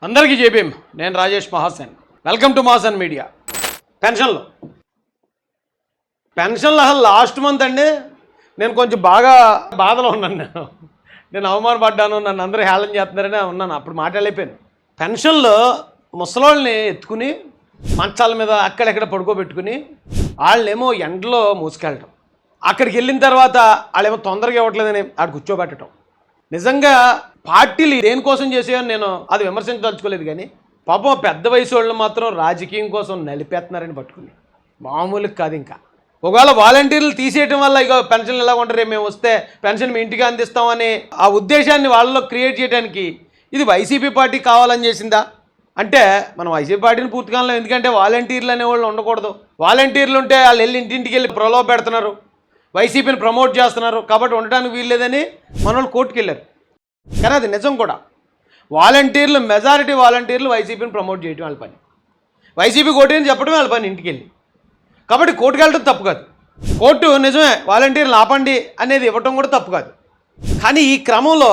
అందరికీ జేబీఎం. నేను Rajesh Mahasen. Welcome to Mahasen media. పెన్షన్లు అసలు లాస్ట్ మంత్ అండి నేను కొంచెం బాగా బాధలో ఉన్నాను. నేను అవమానపడ్డాను, నన్ను అందరూ హేళన చేస్తున్నారని ఉన్నాను. అప్పుడు మాట్లాడలేకపోయాను. పెన్షన్లు ముసలోళ్ళని ఎత్తుకుని మంచాల మీద అక్కడెక్కడ పడుకోబెట్టుకుని వాళ్ళేమో ఎండలో మూసుకెళ్ళటం, అక్కడికి వెళ్ళిన తర్వాత వాళ్ళేమో తొందరగా ఇవ్వట్లేదని ఆడ కూర్చోబెట్టడం. నిజంగా పార్టీలు దేనికోసం చేసేయని నేను అది విమర్శించదలుచుకోలేదు, కానీ పాపం పెద్ద వయసు వాళ్ళు మాత్రం రాజకీయం కోసం నలిపేస్తున్నారని పట్టుకుని మామూలుగా కాదు. ఇంకా ఒకవేళ వాలంటీర్లు తీసేయటం వల్ల ఇక పెన్షన్లు ఎలా ఉంటారు, మేము వస్తే పెన్షన్ మీ ఇంటికి అందిస్తామని ఆ ఉద్దేశాన్ని వాళ్ళలో క్రియేట్ చేయడానికి ఇది వైసీపీ పార్టీ కావాలని చేసిందా అంటే మనం వైసీపీ పార్టీని పూర్తిగా, ఎందుకంటే వాలంటీర్లు అనేవాళ్ళు ఉండకూడదు. వాలంటీర్లు ఉంటే వాళ్ళు వెళ్ళి ఇంటింటికి వెళ్ళి ప్రలోభ పెడుతున్నారు, వైసీపీని ప్రమోట్ చేస్తున్నారు, కాబట్టి ఉండడానికి వీల్లేదని మన వాళ్ళు కోర్టుకు వెళ్ళారు. కానీ అది నిజం కూడా. వాలంటీర్లు మెజారిటీ వాలంటీర్లు వైసీపీని ప్రమోట్ చేయడం వాళ్ళ పని, వైసీపీ కోర్టు అని చెప్పడం వాళ్ళ పని ఇంటికి వెళ్ళి. కాబట్టి కోర్టుకు వెళ్ళడం తప్పు కాదు. కోర్టు నిజమే వాలంటీర్లు ఆపండి అనేది ఇవ్వటం కూడా తప్పు కాదు. కానీ ఈ క్రమంలో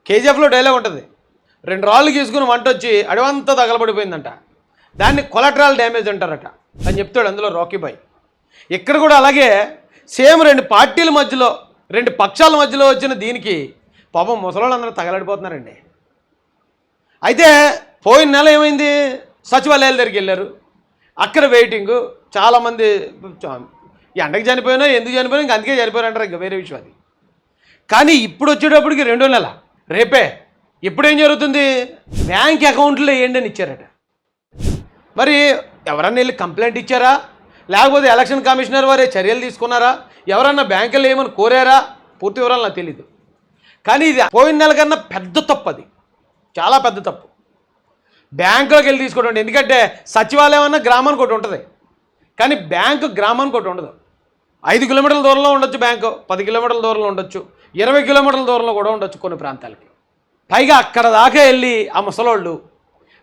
కేజీఎఫ్లో డైలాగ్ ఉంటుంది, 2 రాళ్ళు గీసుకుని వంట వచ్చి అడవంతా తగలబడిపోయిందంట, దాన్ని కొలటరల్ డ్యామేజ్ అంటారట అని చెప్తాడు అందులో రాకీ బాయ్. ఇక్కడ కూడా అలాగే సేమ్ 2 పార్టీల మధ్యలో 2 పక్షాల మధ్యలో వచ్చిన దీనికి పాపం ముసలోళ్ళందరూ తగలడిపోతున్నారండి. అయితే పోయిన నెల ఏమైంది, సచివాలయాల దగ్గరికి వెళ్ళారు, అక్కడ వెయిటింగు, చాలామంది ఎండకి చనిపోయినా ఎందుకు చనిపోయినా ఇంక అందుకే చనిపోయారంటారు, ఇంకా వేరే విషయం అది. కానీ ఇప్పుడు వచ్చేటప్పటికి 2వ నెల రేపే. ఇప్పుడు ఏం జరుగుతుంది, బ్యాంక్ అకౌంట్లో వేయండి అని ఇచ్చారట. మరి ఎవరన్నా వెళ్ళి కంప్లైంట్ ఇచ్చారా, లేకపోతే ఎలక్షన్ కమిషనర్ వారే చర్యలు తీసుకున్నారా, ఎవరన్నా బ్యాంకులో ఏమని కోరారా, పూర్తి వివరాలు నాకు తెలీదు. కానీ ఇది పోయిన నెల కన్నా పెద్ద తప్పు, అది చాలా పెద్ద తప్పు. బ్యాంకులోకి వెళ్ళి తీసుకోవడం, ఎందుకంటే సచివాలయం అన్న గ్రామానికి ఒకటి ఉంటుంది, కానీ బ్యాంకు గ్రామానికి ఒకటి ఉండదు. 5 కిలోమీటర్ల దూరంలో ఉండొచ్చు బ్యాంకు, 10 కిలోమీటర్ల దూరంలో ఉండొచ్చు, 20 కిలోమీటర్ల దూరంలో కూడా ఉండొచ్చు కొన్ని ప్రాంతాలకి. పైగా అక్కడ దాకా వెళ్ళి ఆ ముసలోళ్ళు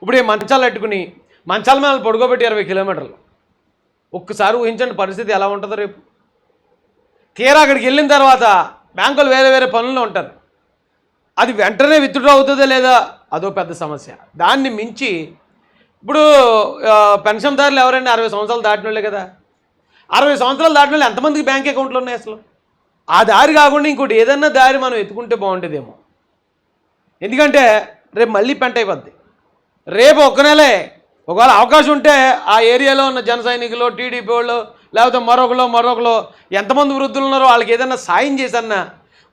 ఇప్పుడు ఈ మంచాలు పెట్టుకుని మంచాల మీద పడుకోబెట్టి 20 కిలోమీటర్లు, ఒక్కసారి ఊహించండి పరిస్థితి ఎలా ఉంటుందో రేపు. తీరా అక్కడికి వెళ్ళిన తర్వాత బ్యాంకులు వేరే వేరే పనుల్లో ఉంటారు, అది వెంటనే విత్డ్రా అవుతుందో లేదా అదో పెద్ద సమస్య. దాన్ని మించి ఇప్పుడు పెన్షన్దారులు ఎవరైనా 60 సంవత్సరాలు దాటిన వాళ్ళే కదా. 60 సంవత్సరాలు దాటిన వాళ్ళు ఎంతమందికి బ్యాంక్ అకౌంట్లు ఉన్నాయి అసలు? ఆ దారి కాకుండా ఇంకోటి ఏదన్నా దారి మనం ఎత్తుకుంటే బాగుంటుందేమో, ఎందుకంటే రేపు మళ్ళీ పెంట అయిపోద్ది. రేపు ఒక్క నెలే ఒకవేళ అవకాశం ఉంటే ఆ ఏరియాలో ఉన్న జన సైనికులు, టీడీపీ వాళ్ళు, లేకపోతే మరొకరు ఎంతమంది వృద్ధులు ఉన్నారో వాళ్ళకి ఏదైనా సాయం చేసన్నా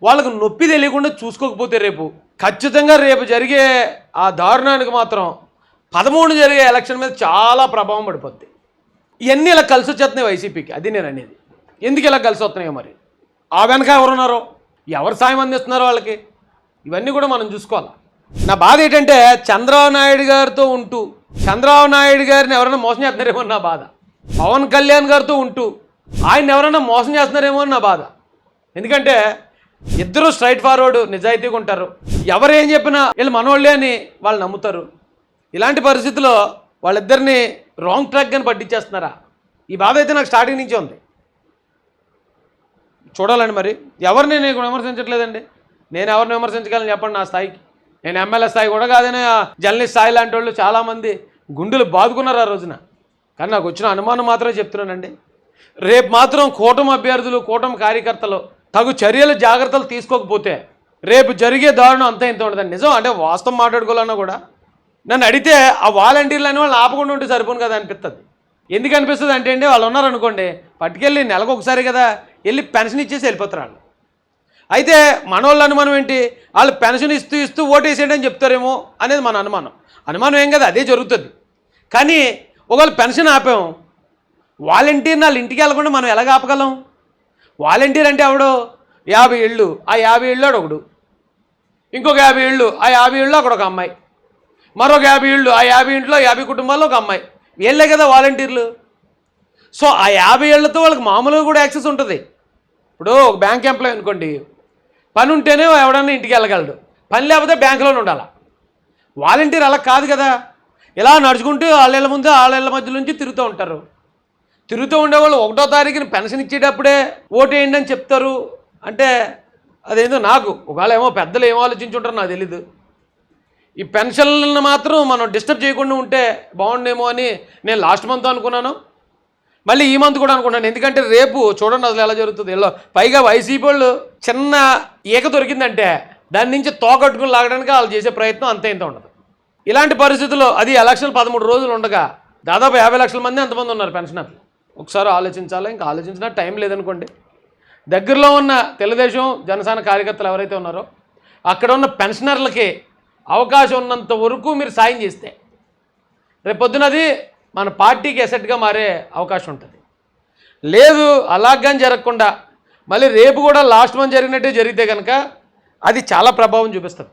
వాళ్ళకు నొప్పి తెలియకుండా చూసుకోకపోతే రేపు ఖచ్చితంగా రేపు జరిగే ఆ దారుణానికి మాత్రం 13 జరిగే ఎలక్షన్ మీద చాలా ప్రభావం పడిపోద్ది. ఇవన్నీ ఇలా కలిసి వచ్చేస్తున్నాయి వైసీపీకి, అది నేను అనేది. ఎందుకు ఇలా కలిసి వస్తున్నాయో మరి, ఆ వెనక ఎవరున్నారో, ఎవరు సాయం అందిస్తున్నారో వాళ్ళకి, ఇవన్నీ కూడా మనం చూసుకోవాలి. నా బాధ ఏంటంటే చంద్రబాబు నాయుడు గారితో ఉంటూ చంద్రబాబు నాయుడు గారిని ఎవరైనా మోసం చేస్తున్నారేమో నా బాధ, పవన్ కళ్యాణ్ గారితో ఉంటూ ఆయన ఎవరైనా మోసం చేస్తున్నారేమో అని నా బాధ. ఎందుకంటే ఇద్దరు స్ట్రైట్ ఫార్వర్డ్ నిజాయితీగా ఉంటారు, ఎవరేం చెప్పినా వీళ్ళు మనోళ్ళే అని వాళ్ళు నమ్ముతారు. ఇలాంటి పరిస్థితుల్లో వాళ్ళిద్దరిని రాంగ్ ట్రాక్ అని పట్టించేస్తున్నారా, ఈ బాధ అయితే నాకు స్టార్టింగ్ నుంచి ఉంది. చూడాలండి మరి. ఎవరిని నేను విమర్శించట్లేదండి, నేను ఎవరిని విమర్శించగలను చెప్పండి నా స్థాయికి. నేను ఎమ్మెల్యే స్థాయి కూడా కాదని జర్నలిస్ట్ స్థాయి లాంటి వాళ్ళు చాలామంది గుండెలు బాదుకున్నారు ఆ రోజున. కానీ నాకు వచ్చిన అనుమానం మాత్రమే చెప్తున్నానండి, రేపు మాత్రం కూటమి అభ్యర్థులు, కూటమి కార్యకర్తలు తగు చర్యలు జాగ్రత్తలు తీసుకోకపోతే రేపు జరిగే దారుణం అంతా ఇంత ఉండదండి. నిజం అంటే వాస్తవం మాట్లాడుకోవాలన్నా కూడా నన్ను అడిగితే ఆ వాలంటీర్లు అనే వాళ్ళని ఆపకుండా ఉంటే సరిపోను కదా అనిపిస్తుంది. ఎందుకు అనిపిస్తుంది అంటే అండి, వాళ్ళు ఉన్నారనుకోండి పట్టుకెళ్ళి నెలకు ఒకసారి కదా వెళ్ళి పెన్షన్ ఇచ్చేసి వెళ్ళిపోతారు వాళ్ళు. అయితే మనోళ్ళ అనుమానం ఏంటి, వాళ్ళు పెన్షన్ ఇస్తూ ఓటేసేయండి అని చెప్తారేమో అనేది మన అనుమానం ఏం కదా, అదే జరుగుతుంది. కానీ ఒకవేళ పెన్షన్ ఆపాం, వాలంటీర్ని వాళ్ళ ఇంటికి వెళ్ళకుండా మనం ఎలాగ ఆపగలం? వాలంటీర్ అంటే ఎవడు, 50 ఇళ్ళు, ఆ 50 ఇళ్ళు ఒకడు, ఇంకొక 50 ఇళ్ళు, ఆ 50 ఇళ్ళు అక్కడ ఒక అమ్మాయి, మరొక 50 ఇళ్ళు, ఆ 50 ఇంట్లో 50 కుటుంబాల్లో ఒక అమ్మాయి, వీళ్ళే కదా వాలంటీర్లు. సో ఆ 50 ఇళ్లతో వాళ్ళకి మామూలుగా కూడా యాక్సెస్ ఉంటుంది. ఇప్పుడు ఒక బ్యాంక్ ఎంప్లాయీ అనుకోండి, పని ఉంటేనే ఎవడన్నా ఇంటికి వెళ్ళగలడు, పని లేకపోతే బ్యాంకులోనే ఉండాలి. వాలంటీర్ అలా కాదు కదా, ఇలా నడుచుకుంటూ వాళ్ళ ముందు వాళ్ళ మధ్య నుంచి తిరుగుతూ ఉంటారు. తిరుగుతూ ఉండేవాళ్ళు 1వ తారీఖున పెన్షన్ ఇచ్చేటప్పుడే ఓటు వేయండి అని చెప్తారు అంటే అదేందో నాకు ఒకవేళ ఏమో పెద్దలు ఏమో ఆలోచించుంటారో నాకు తెలీదు. ఈ పెన్షన్లను మాత్రం మనం డిస్టర్బ్ చేయకుండా ఉంటే బాగుండేమో అని నేను లాస్ట్ మంత్ అనుకున్నాను, మళ్ళీ ఈ మంత్ కూడా అనుకున్నాను. ఎందుకంటే రేపు చూడండి అసలు ఎలా జరుగుతుంది. ఇలా పైగా వైసీపీ వాళ్ళు చిన్న ఈక దొరికిందంటే దాని నుంచి తోకట్టుకుని లాగడానికి వాళ్ళు చేసే ప్రయత్నం అంతే ఇంత ఉండదు. ఇలాంటి పరిస్థితుల్లో అది ఎలక్షన్ 13 రోజులు ఉండగా దాదాపు 50 లక్షల మంది ఎంతమంది ఉన్నారు పెన్షనర్లు. ఒకసారి ఆలోచించాలి. ఇంకా ఆలోచించినా టైం లేదనుకోండి. దగ్గరలో ఉన్న తెలుగుదేశం జనసేన కార్యకర్తలు ఎవరైతే ఉన్నారో అక్కడ ఉన్న పెన్షనర్లకి అవకాశం ఉన్నంత వరకు మీరు సాయం చేస్తే రేపొద్దునది మన పార్టీకి ఎసెట్గా మారే అవకాశం ఉంటుంది. లేదు అలాగని జరగకుండా మళ్ళీ రేపు కూడా లాస్ట్ మంత్ జరిగినట్టే జరిగితే కనుక అది చాలా ప్రభావం చూపిస్తుంది.